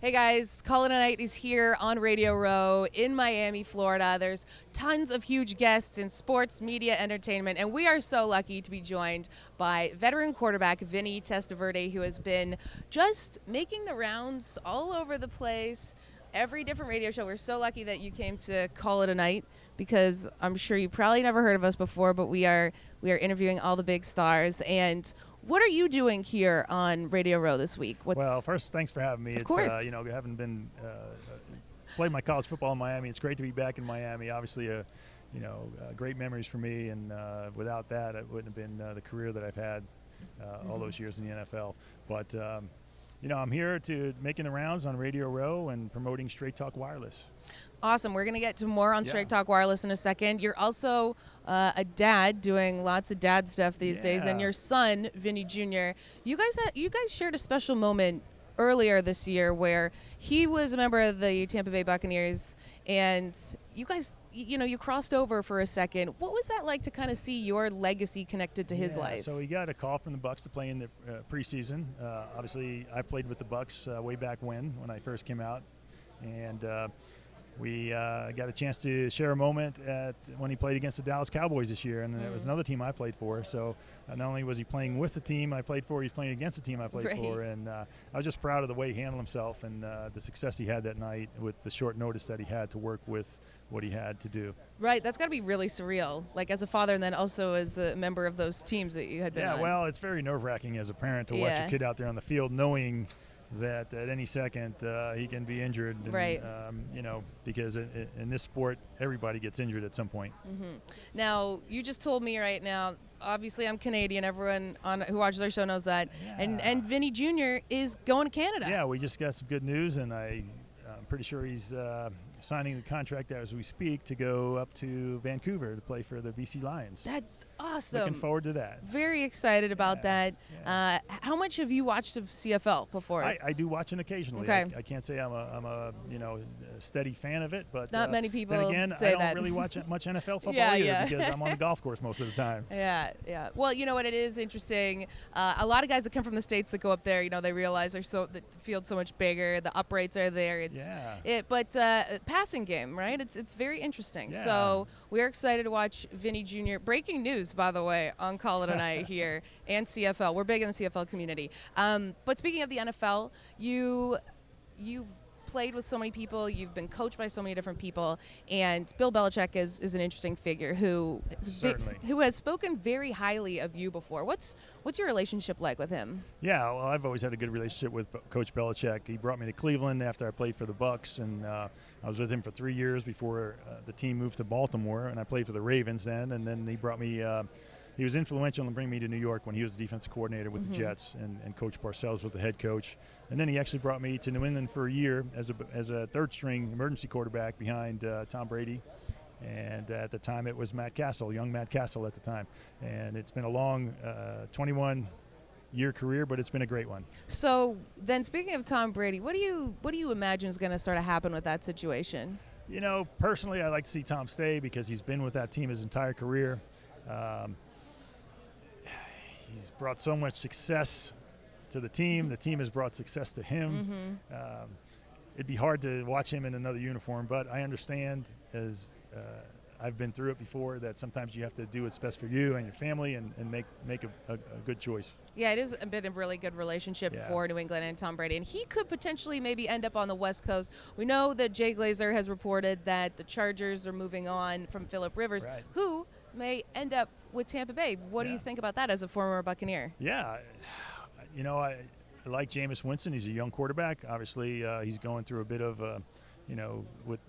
Hey guys, Call It a Night is here on Radio Row in Miami, Florida. There's tons of huge guests in sports, media, entertainment, and we are so lucky to be joined by veteran quarterback Vinny Testaverde, who has been just making the rounds all over the place, every different radio show. We're so lucky that you came to Call It a Night because I'm sure you probably never heard of us before, but we are interviewing all the big stars. And what are you doing here on Radio Row this week? Well, first, thanks for having me. Of course. I haven't been played my college football in Miami. It's great to be back in Miami. Obviously, great memories for me, and without that, it wouldn't have been the career that I've had all those years in the NFL. But I'm here to making the rounds on Radio Row and promoting Straight Talk Wireless. Awesome. We're going to get to more on Straight Talk Wireless in a second. You're also a dad doing lots of dad stuff these days, and your son, Vinny Jr. You guys shared a special moment earlier this year where he was a member of the Tampa Bay Buccaneers, and you guys, you crossed over for a second. What was that like to kind of see your legacy connected to his life? So he got a call from the Bucs to play in the preseason. Obviously, I played with the Bucs way back when I first came out, and we got a chance to share a moment when he played against the Dallas Cowboys this year, and it was another team I played for. So not only was he playing with the team I played for, he was playing against the team I played for, and I was just proud of the way he handled himself and the success he had that night with the short notice that he had to work with what he had to do. Right, that's got to be really surreal, like as a father and then also as a member of those teams that you had been on. Yeah, well, it's very nerve-wracking as a parent to watch your kid out there on the field knowing that at any second he can be injured, and, because in this sport, everybody gets injured at some point. Now, you just told me right now, obviously I'm Canadian, everyone who watches our show knows that, and Vinny Jr. is going to Canada. Yeah, we just got some good news, and I'm pretty sure he's signing the contract as we speak to go up to Vancouver to play for the BC Lions. That's awesome. Looking forward to that. Very excited about that. Yeah. How much have you watched of CFL before? I do watch it occasionally. Okay. I can't say I'm a steady fan of it, but not many people then again, say I don't that. really watch much NFL football either because I'm on the golf course most of the time. Yeah. Well, you know what? It is interesting. A lot of guys that come from the States that go up there, they realize the field's so much bigger. The uprates are there. But passing game, right? It's very interesting. Yeah. So we're excited to watch Vinny Jr. Breaking news, by the way, on Call It a Night here and CFL. We're big in the CFL community. But speaking of the NFL, you've played with so many people, you've been coached by so many different people, and Bill Belichick is an interesting figure who has spoken very highly of you before. What's your relationship like with him? Yeah, well, I've always had a good relationship with Coach Belichick. He brought me to Cleveland after I played for the Bucs, and I was with him for 3 years before the team moved to Baltimore, and I played for the Ravens then, and then he brought me he was influential in bringing me to New York when he was the defensive coordinator with the Jets, and Coach Parcells was the head coach. And then he actually brought me to New England for a year as a third-string emergency quarterback behind Tom Brady. And at the time, it was young Matt Castle at the time. And it's been a long 21-year career, but it's been a great one. So then, speaking of Tom Brady, what do you imagine is going to sort of happen with that situation? Personally, I'd like to see Tom stay because he's been with that team his entire career. He's brought so much success to the team. The team has brought success to him. It'd be hard to watch him in another uniform, but I understand, as I've been through it before, that sometimes you have to do what's best for you and your family and make a good choice. Yeah, it has been a really good relationship for New England and Tom Brady, and he could potentially maybe end up on the West Coast. We know that Jay Glazer has reported that the Chargers are moving on from Phillip Rivers, who may end up with Tampa Bay. What do you think about that as a former Buccaneer? Yeah, I like Jameis Winston. He's a young quarterback. Obviously, he's going through a bit of, with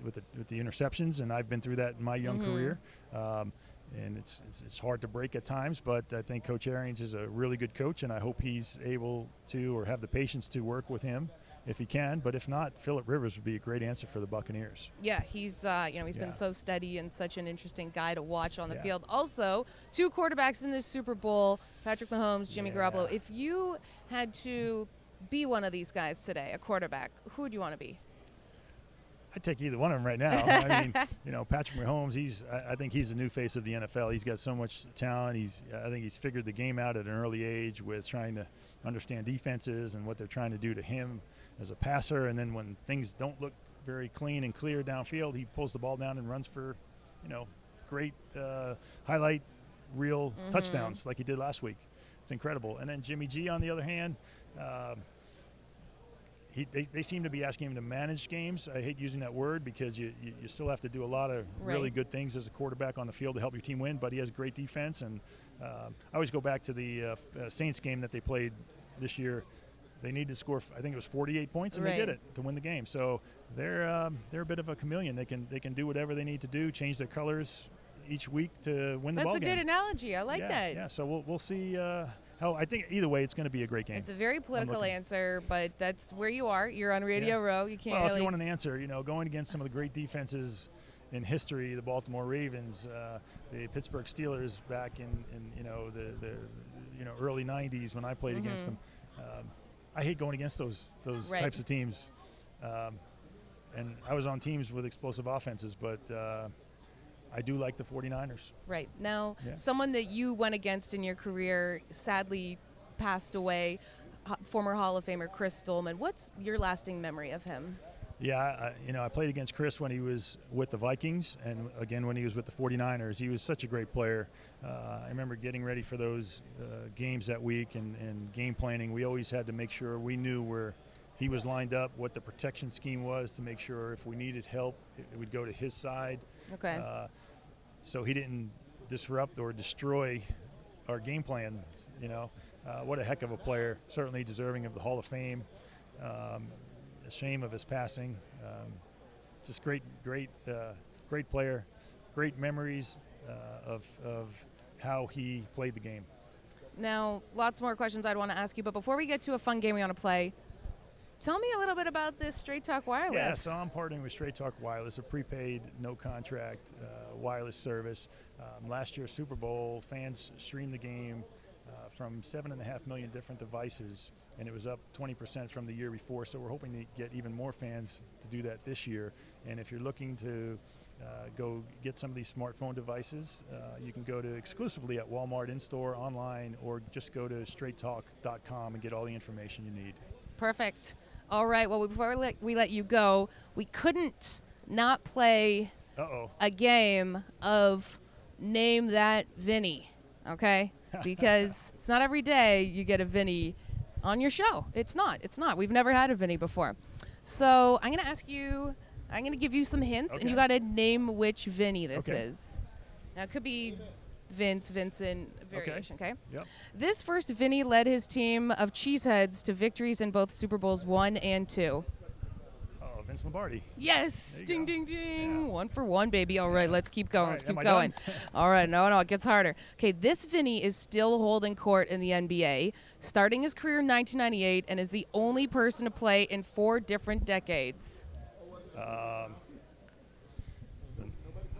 the interceptions, and I've been through that in my young career. And it's hard to break at times, but I think Coach Arians is a really good coach, and I hope he's able to or have the patience to work with him if he can. But if not, Phillip Rivers would be a great answer for the Buccaneers. Yeah, he's been so steady and such an interesting guy to watch on the field. Also, 2 quarterbacks in this Super Bowl, Patrick Mahomes, Jimmy Garoppolo. If you had to be one of these guys today, a quarterback, who would you want to be? I'd take either one of them right now. I mean, Patrick Mahomes, I think he's the new face of the NFL. He's got so much talent. I think he's figured the game out at an early age with trying to understand defenses and what they're trying to do to him. as a passer, and then when things don't look very clean and clear downfield, he pulls the ball down and runs for, great highlight reel touchdowns like he did last week. It's incredible. And then Jimmy G, on the other hand, they seem to be asking him to manage games. I hate using that word because you still have to do a lot of really good things as a quarterback on the field to help your team win, but he has great defense. And I always go back to the Saints game that they played this year. They needed to score, I think it was 48 points, and they did it to win the game. So they're a bit of a chameleon. They can do whatever they need to do, change their colors each week to win the ball game. That's a good analogy. I like that. Yeah, so we'll see how. I think either way it's going to be a great game. It's a very political answer, but that's where you are. You're on Radio Row. You can't if you want an answer, going against some of the great defenses in history, the Baltimore Ravens, the Pittsburgh Steelers back in the early 90s when I played against them. I hate going against those types of teams. And I was on teams with explosive offenses, but I do like the 49ers. Right. Now, someone that you went against in your career sadly passed away, former Hall of Famer Chris Doleman. What's your lasting memory of him? Yeah, I played against Chris when he was with the Vikings and, again, when he was with the 49ers. He was such a great player. I remember getting ready for those games that week and game planning. We always had to make sure we knew where he was lined up, what the protection scheme was to make sure if we needed help, it would go to his side. Okay. So he didn't disrupt or destroy our game plan, What a heck of a player, certainly deserving of the Hall of Fame. A shame of his passing. Just great player, great memories of how he played the game. Now, lots more questions I'd want to ask you, but before we get to a fun game we want to play, tell me a little bit about this Straight Talk Wireless. Yeah, so I'm partnering with Straight Talk Wireless, a prepaid, no-contract wireless service. Last year, Super Bowl, fans streamed the game from 7.5 million different devices, and it was up 20% from the year before. So we're hoping to get even more fans to do that this year. And if you're looking to go get some of these smartphone devices, you can go to exclusively at Walmart in-store, online, or just go to straighttalk.com and get all the information you need. Perfect. All right. Well, before we let you go, we couldn't not play a game of Name That Vinny, okay? Because it's not every day you get a Vinny on your show. It's not. We've never had a Vinny before. So I'm going to ask you, I'm going to give you some hints, and you got to name which Vinny this is. Now, it could be Vince, Vincent, variation, okay? Yep. This first Vinny led his team of cheeseheads to victories in both Super Bowls 1 and 2. Vince Lombardi. Yes. Ding, go. ding, ding. Yeah. 1 for 1, baby. All right, let's keep going. Right, let's keep am I going. done? All right. No, it gets harder. Okay, this Vinny is still holding court in the NBA, starting his career in 1998, and is the only person to play in 4 different decades.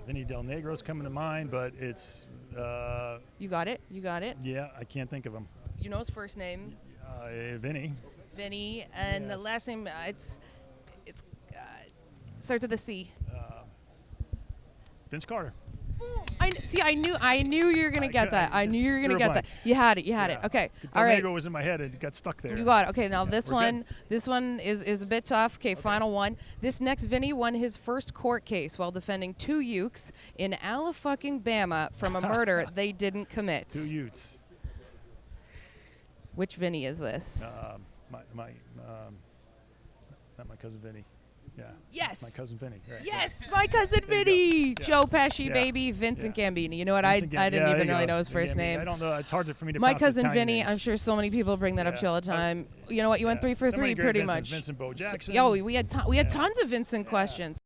Vinny Del Negro's coming to mind, but it's... You got it? Yeah, I can't think of him. You know his first name? Vinny. Vinny, and the last name, it's starts with a C. Vince Carter. I knew you were gonna get that. I knew you were gonna get that. You had it. Okay. All right. Del Negro was in my head and it got stuck there. You got it. Okay. Now this one good. is a bit tough. Okay. Final one. This next Vinny won his first court case while defending 2 Ukes in Alabama from a murder they didn't commit. 2 Utes. Which Vinny is this? Not my cousin Vinny. Yeah. Yes. My cousin Vinny. Right. Yes, my cousin Vinny. Yeah. Joe Pesci, baby. Vincent Gambini. You know what? I didn't even really know his first name. I don't know. It's hard for me to My pronounce cousin Italian Vinny. names. I'm sure so many people bring that up to you all the time. You know what? You went 3 for 3 pretty much. Vincent Bo Jackson. We had tons of Vincent questions.